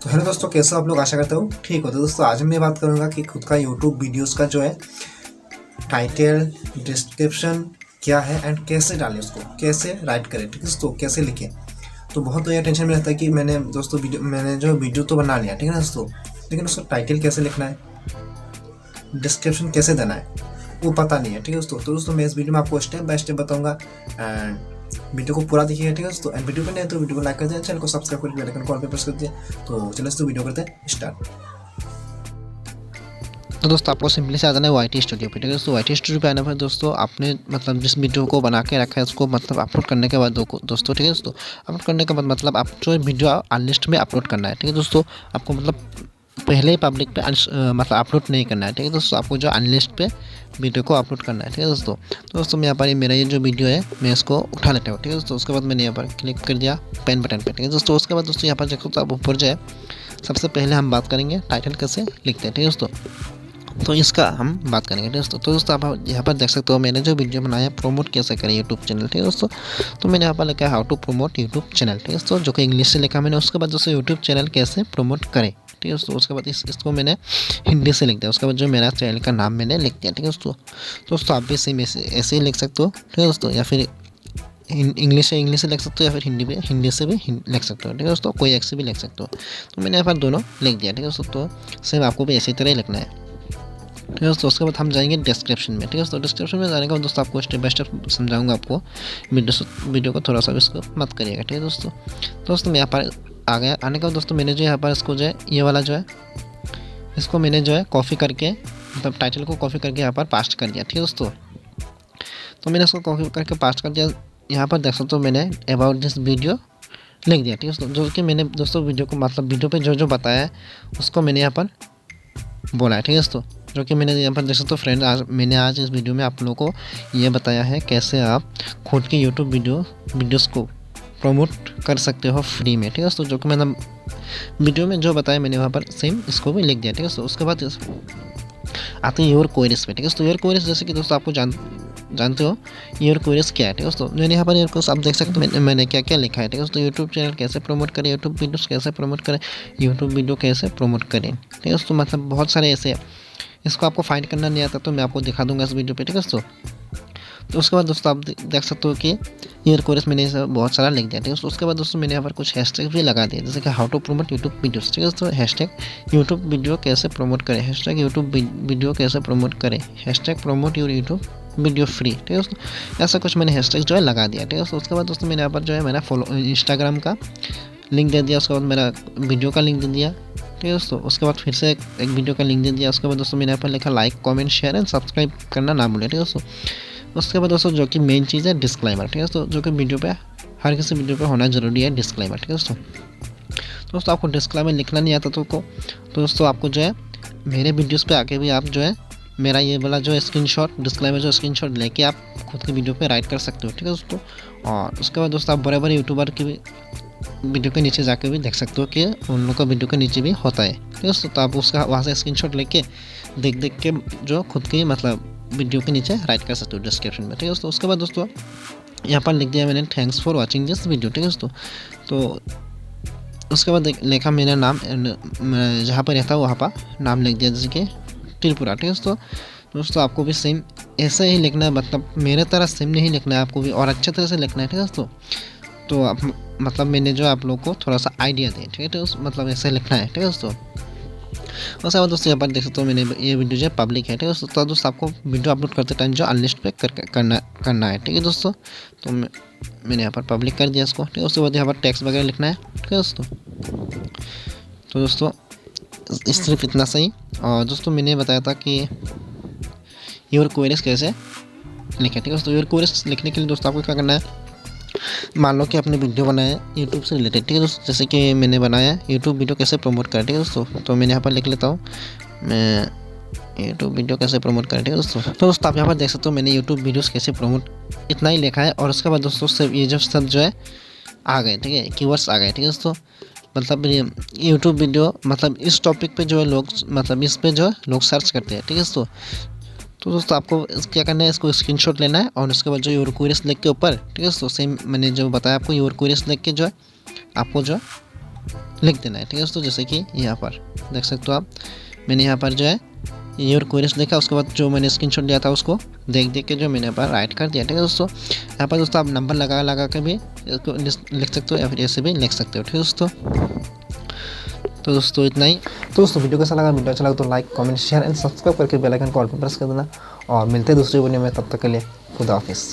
तो हेलो दोस्तों, कैसे आप लोग? आशा करता हूँ ठीक हो। तो दोस्तों आज मैं बात करूँगा कि खुद का यूट्यूब वीडियोस का जो है टाइटल, डिस्क्रिप्शन क्या है एंड कैसे डालें, उसको कैसे राइट करें, ठीक है दोस्तों, कैसे लिखें। तो बहुत यह टेंशन में रहता है कि मैंने जो वीडियो तो बना लिया, ठीक है ना दोस्तों, लेकिन उसका टाइटल कैसे लिखना है, डिस्क्रिप्शन कैसे देना है, वो पता नहीं है, ठीक है दोस्तों। तो दोस्तों मैं इस वीडियो में आपको स्टेप बाय स्टेप बताऊंगा एंड वीडियो को पूरा देखिएगा, ठीक है दोस्तों। एंड वीडियो पर नहीं तो वीडियो को लाइक कर दिया, चैनल को सब्सक्राइब करके बेल आइकन कॉल पे प्रेस कर दिया। तो चलो दोस्तों वीडियो करते हैं स्टार्ट। तो दोस्तों आपको सिंपली से आ जाना है YT स्टूडियो पे, ठीक है दोस्तों। YT स्टूडियो पे आने पर दोस्तों आपने मतलब जिस वीडियो को बना के रखा है उसको मतलब अपलोड करने के बाद दोस्तों, ठीक है दोस्तों, अपलोड करने के बाद मतलब आप जो वीडियो अनलिस्ट में अपलोड करना है, ठीक है दोस्तों। आपको मतलब पहले ही पब्लिक पे मतलब अपलोड नहीं करना है, ठीक है दोस्तों। आपको जो अनलिस्ट पे वीडियो को अपलोड करना है, ठीक है दोस्तों। तो दोस्तों मैं यहाँ पर मेरा ये जो वीडियो है मैं इसको उठा लेता हूँ, ठीक है दोस्तों। उसके बाद मैंने यहाँ पर क्लिक कर दिया पेन बटन पे, ठीक है दोस्तों। उसके बाद दोस्तों यहाँ पर देखो तो आप ऊपर जो है सबसे पहले हम बात करेंगे टाइटल कैसे लिखते हैं, ठीक है दोस्तों। तो इसका हम बात करेंगे, ठीक है दोस्तों। तो दोस्तों आप यहाँ पर देख सकते हो मैंने जो वीडियो बनाया प्रमोट कैसे करें यूट्यूब चैनल, ठीक है दोस्तों। तो मैंने यहाँ पर लिखा है how to promote YouTube channel, ठीक है दोस्तों, जो कि इंग्लिश से लिखा मैंने। उसके बाद दोस्तों यूट्यूब चैनल कैसे प्रमोट करें, ठीक है दोस्तों। उसके बाद इसको मैंने हिंदी से लिख दिया। उसके बाद जो मेरा चैनल का नाम मैंने लिख दिया, ठीक है दोस्तों। दोस्तों आप भी सेम ऐसे ही लिख सकते हो, ठीक है दोस्तों, या फिर इंग्लिश से लिख सकते हो, या फिर हिंदी से भी लिख सकते हो, ठीक है दोस्तों। कोई एक से भी लिख सकते हो। तो मैंने यहाँ पर दोनों लिख दिया, ठीक है दोस्तों। तो सेम आपको भी इसी तरह ही लिखना है, ठीक है दोस्तों। उसके बाद हम जाएंगे डिस्क्रिप्शन में, ठीक है दोस्तों। डिस्क्रिप्शन में जाने के बाद दोस्तों आपको स्टेप बाय स्टेप समझाऊंगा आपको। वीडियो को थोड़ा सा भी इसको मत करिएगा, ठीक है दोस्तों। दोस्तों मैं यहाँ पर आ गया। आने के बाद दोस्तों मैंने जो यहाँ पर इसको जो है ये वाला जो है इसको मैंने जो है कॉपी करके मतलब टाइटल को कॉपी करके यहाँ पर पास्ट कर दिया, ठीक है दोस्तों। तो मैंने इसको कॉपी करके पास्ट कर दिया। यहाँ पर देख सकते हो मैंने अबाउट दिस वीडियो लिख दिया, ठीक है दोस्तों। जो कि मैंने दोस्तों वीडियो को मतलब वीडियो पे जो बताया है उसको मैंने यहाँ पर बोला है, ठीक है दोस्तों। जो कि मैंने यहाँ पर देख सकते हो फ्रेंड, मैंने आज इस वीडियो में आप लोगों को ये बताया है कैसे आप खुद के यूट्यूब वीडियोस को प्रमोट कर सकते हो फ्री में, ठीक है दोस्तों। जो कि मैंने वीडियो में जो बताया मैंने वहाँ पर सेम इसको भी लिख दिया, ठीक है दोस्तों। उसके बाद आते हैं योर क्वेरीज पे, ठीक है दोस्तों। योर क्वेरीज जैसे कि दोस्तों आपको जानते हो योर क्वेरीज क्या है, ठीक है दोस्तों। मैंने यहाँ पर योर क्वेरीज आप देख सकते हो मैंने क्या क्या लिखा है, ठीक है दोस्तों। यूट्यूब चैनल कैसे प्रमोट करें, यूट्यूब वीडियोस कैसे प्रमोट करें, यूट्यूब वीडियो कैसे प्रमोट करें, ठीक है दोस्तों। मतलब बहुत सारे ऐसे, इसको आपको फाइंड करना नहीं आता तो मैं आपको दिखा दूंगा इस वीडियो पे, ठीक है दोस्तों। तो उसके बाद दोस्तों आप देख सकते हो कि ईयर कोर्स मैंने बहुत सारा लिख दिया, ठीक है दोस्तों। उसके बाद दोस्तों मैंने यहाँ पर कुछ हैशटैग भी लगा दिए, जैसे कि how to promote YouTube videos, ठीक है दोस्तों। हैशटैग यूट्यूब वीडियो कैसे प्रमोट करें, हैशटैग यूट्यूब वीडियो कैसे प्रमोट करें, hashtag promote your YouTube video free, ठीक है दोस्तों। ऐसा कुछ मैंने हैशटैग जो है लगा दिया, ठीक है दोस्तों। उसके बाद दोस्तों मैंने यहाँ पर जो है मेरा इंस्टाग्राम का लिंक दे दिया। उसके बाद मेरा वीडियो का लिंक दे दिया, ठीक है दोस्तों। उसके बाद फिर से एक वीडियो का लिंक दे दिया। उसके बाद दोस्तों मैंने यहाँ पर लिखा like comment share and subscribe करना ना भूलें, ठीक है दोस्तों। उसके बाद दोस्तों जो कि मेन चीज़ है डिस्क्लेमर, ठीक है दोस्तों, जो कि वीडियो पे हर किसी वीडियो पे होना जरूरी है डिस्क्लेमर, ठीक है दोस्तों। दोस्तों आपको डिस्क्लेमर लिखना नहीं आता तो दोस्तों आपको जो है मेरे वीडियोस पे आके भी आप जो है मेरा ये वाला जो स्क्रीनशॉट डिस्क्लेमर जो स्क्रीनशॉट लेके आप खुद की वीडियो पे राइट कर सकते हो, ठीक है दोस्तों। और उसके बाद दोस्तों आप बड़े यूट्यूबर की भी वीडियो के नीचे जाके भी देख सकते हो कि उन लोगों का वीडियो के नीचे भी होता है, ठीक है दोस्तों। तो आप उसका वहाँ से स्क्रीनशॉट लेके देख के जो खुद की मतलब वीडियो के नीचे राइट कर सकते हो डिस्क्रिप्शन में, ठीक है दोस्तों। उसके बाद दोस्तों यहाँ पर लिख दिया मैंने thanks for watching this video, ठीक है दोस्तों। तो उसके बाद लिखा मेरा नाम, जहाँ पर रहता है वहाँ पर नाम लिख दिया, जैसे कि त्रिपुरा, ठीक है दोस्तों। दोस्तों आपको भी सेम ऐसे ही लिखना है, मतलब मेरे तरह सेम नहीं लिखना है, आपको भी और अच्छे तरह से लिखना है, ठीक है दोस्तों। तो आप मतलब मैंने जो आप लोग को थोड़ा सा आइडिया दिया, ठीक है, मतलब ऐसे लिखना है, ठीक है दोस्तों। उसके बाद दोस्तों यहाँ पर देख सकते हो मैंने ये वीडियो जो है पब्लिक है, ठीक है दोस्तों। तो दोस्तों आपको वीडियो अपलोड करते टाइम जो अनलिस्ट पे करना है, ठीक है दोस्तों। तो मैंने यहाँ पर पब्लिक कर दिया इसको, ठीक है। उसके बाद यहाँ पर टेक्स्ट वगैरह लिखना है, ठीक है दोस्तों। तो दोस्तों सिर्फ इतना सही। और दोस्तों मैंने बताया था कि योर क्वेरीज कैसे लिखें, ठीक है दोस्तों। योर क्वेरीज लिखने के लिए दोस्तों आपको क्या करना है, मान लो कि आपने वीडियो बनाया यूट्यूब से रिलेटेड, ठीक है दोस्तों। जैसे कि मैंने बनाया यूट्यूब वीडियो कैसे प्रमोट करें, ठीक है दोस्तों। तो मैंने यहाँ पर लिख लेता हूँ मैं यूट्यूब वीडियो कैसे प्रमोट करें, ठीक है दोस्तों। तो दोस्तों आप यहाँ पर देख सकते हो मैंने यूट्यूब वीडियोस कैसे प्रमोट इतना ही लिखा है। और उसके बाद दोस्तों सब ये जो सब जो है आ गए, ठीक है, कीवर्ड्स आ गए, ठीक है दोस्तों। मतलब यूट्यूब वीडियो मतलब इस टॉपिक पे जो है लोग मतलब इस पे जो है लोग सर्च करते हैं, ठीक है दोस्तों। तो दोस्तों आपको क्या करना है, इसको स्क्रीनशॉट लेना है और उसके बाद जो योर क्वेरीज लिख के ऊपर, ठीक है दोस्तों, सेम मैंने जो बताया आपको योर क्वेरीज लिख के जो है आपको जो लिख देना है। ठीक है दोस्तों, जैसे कि यहाँ पर देख सकते हो आप, मैंने यहाँ पर जो है योर क्वेरीज लिखा, उसके बाद जो मैंने स्क्रीनशॉट लिया था उसको देख के जो मैंने यहाँ पर राइट कर दिया। ठीक है दोस्तों, यहाँ पर दोस्तों आप नंबर लगा के भी इसको लिख सकते हो या फिर ऐसे भी लिख सकते हो। ठीक है दोस्तों, तो दोस्तों इतना ही। तो दोस्तों वीडियो कैसा लगा, वीडियो अच्छा लगा तो like comment share and subscribe करके बेल आइकन को ऑल पर प्रेस कर देना, और मिलते हैं दूसरी वीडियो में, तब तक के लिए खुदा हाफिज़।